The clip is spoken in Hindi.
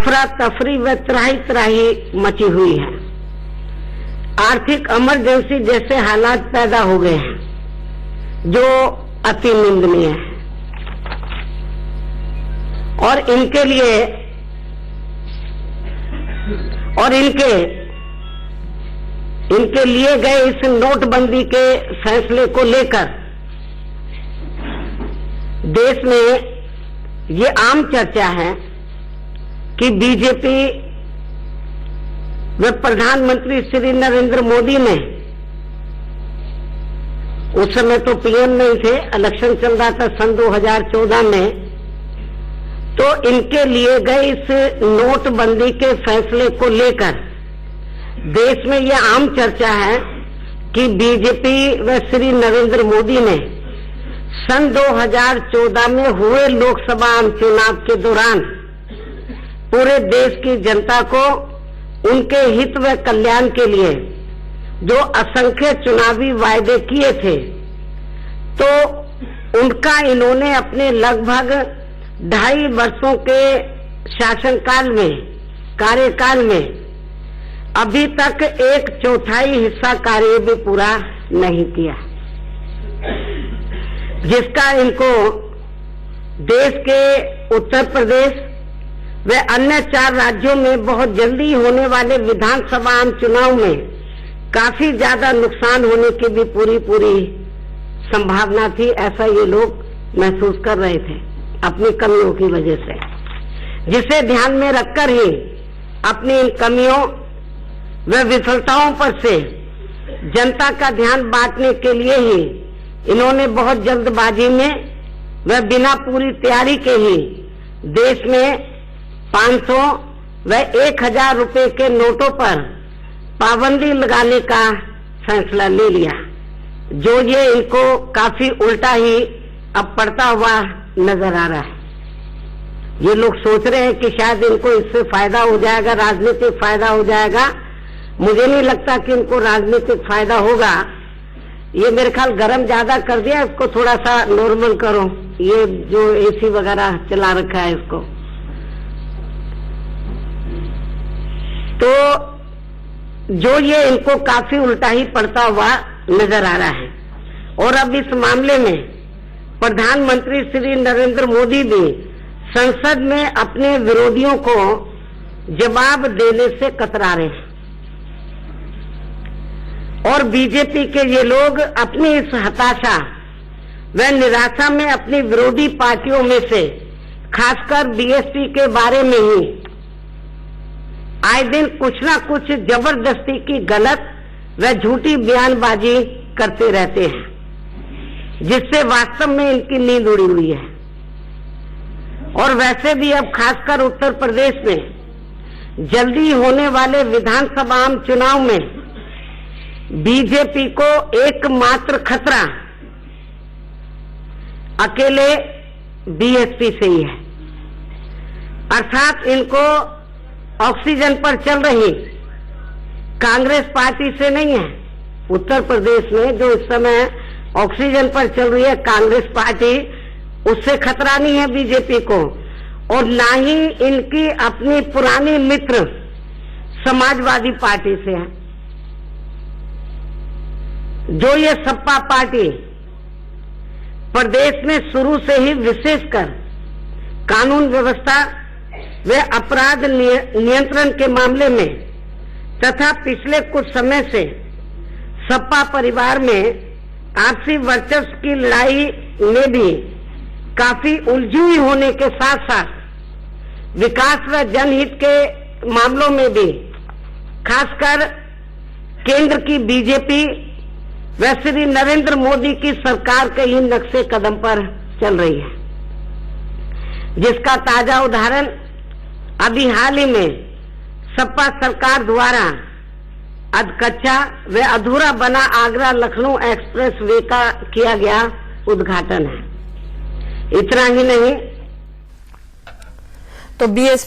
अफरा तफरी व त्राही त्राही मची हुई है। आर्थिक इमरजेंसी जैसे हालात पैदा हो गए हैं जो अति निंदनीय है और इनके लिए गए इस नोटबंदी के फैसले को लेकर देश में ये आम चर्चा है कि बीजेपी व प्रधानमंत्री श्री नरेंद्र मोदी ने, उस समय तो पीएम नहीं थे, इलेक्शन चल रहा था सन 2014 में, तो इनके लिए गए इस नोटबंदी के फैसले को लेकर देश में यह आम चर्चा है कि बीजेपी व श्री नरेंद्र मोदी ने सन 2014 में हुए लोकसभा चुनाव के दौरान पूरे देश की जनता को उनके हित व कल्याण के लिए जो असंख्य चुनावी वायदे किए थे, तो उनका इन्होंने अपने लगभग 2.5 वर्षों के शासनकाल में, कार्यकाल में अभी तक 1/4 हिस्सा कार्य भी पूरा नहीं किया, जिसका इनको देश के उत्तर प्रदेश व अन्य 4 राज्यों में बहुत जल्दी होने वाले विधानसभा आम चुनाव में काफी ज्यादा नुकसान होने की भी पूरी संभावना थी। ऐसा ये लोग महसूस कर रहे थे अपनी कमियों की वजह से, जिसे ध्यान में रखकर ही अपनी इन कमियों व विफलताओं पर से जनता का ध्यान बांटने के लिए ही इन्होंने बहुत जल्दबाजी में व बिना पूरी तैयारी के ही देश में 500 व 1000 रुपए के नोटों पर पाबंदी लगाने का फैसला ले लिया, जो ये इनको काफी उल्टा ही अब पड़ता हुआ नजर आ रहा है। ये लोग सोच रहे हैं कि शायद इनको इससे फायदा हो जाएगा, राजनीतिक फायदा हो जाएगा। मुझे नहीं लगता कि इनको राजनीतिक फायदा होगा। ये मेरे ख्याल गरम ज्यादा कर दिया, इसको थोड़ा सा नॉर्मल करो। ये जो एसी वगैरह चला रखा है इसको, तो जो ये इनको काफी उल्टा ही पड़ता हुआ नजर आ रहा है। और अब इस मामले में प्रधानमंत्री श्री नरेंद्र मोदी भी संसद में अपने विरोधियों को जवाब देने से कतरा रहे हैं और बीजेपी के ये लोग अपनी इस हताशा व निराशा में अपनी विरोधी पार्टियों में से खासकर बीएसपी के बारे में ही आए दिन कुछ ना कुछ जबरदस्ती की गलत व झूठी बयानबाजी करते रहते हैं, जिससे वास्तव में इनकी नींद उड़ी हुई है। और वैसे भी अब खासकर उत्तर प्रदेश में जल्दी होने वाले विधानसभा आम चुनाव में बीजेपी को एकमात्र खतरा अकेले बीएसपी से ही है, अर्थात इनको ऑक्सीजन पर चल रही कांग्रेस पार्टी से नहीं है। उत्तर प्रदेश में जो इस समय ऑक्सीजन पर चल रही है कांग्रेस पार्टी, उससे खतरा नहीं है बीजेपी को, और ना ही इनकी अपनी पुरानी मित्र समाजवादी पार्टी से है। जो ये सपा पार्टी प्रदेश में शुरू से ही विशेषकर कानून व्यवस्था व अपराध नियंत्रण के मामले में तथा पिछले कुछ समय से सपा परिवार में आपसी वर्चस्व की लड़ाई में भी काफी उलझी हुई होने के साथ साथ विकास व जनहित के मामलों में भी खासकर केंद्र की बीजेपी व श्री नरेंद्र मोदी की सरकार के ही नक्शे कदम पर चल रही है, जिसका ताजा उदाहरण अभी हाल ही में सपा सरकार द्वारा अधकच्चा व अधूरा बना आगरा लखनऊ एक्सप्रेस वे का किया गया उद्घाटन है। इतना ही नहीं, तो बीएसपी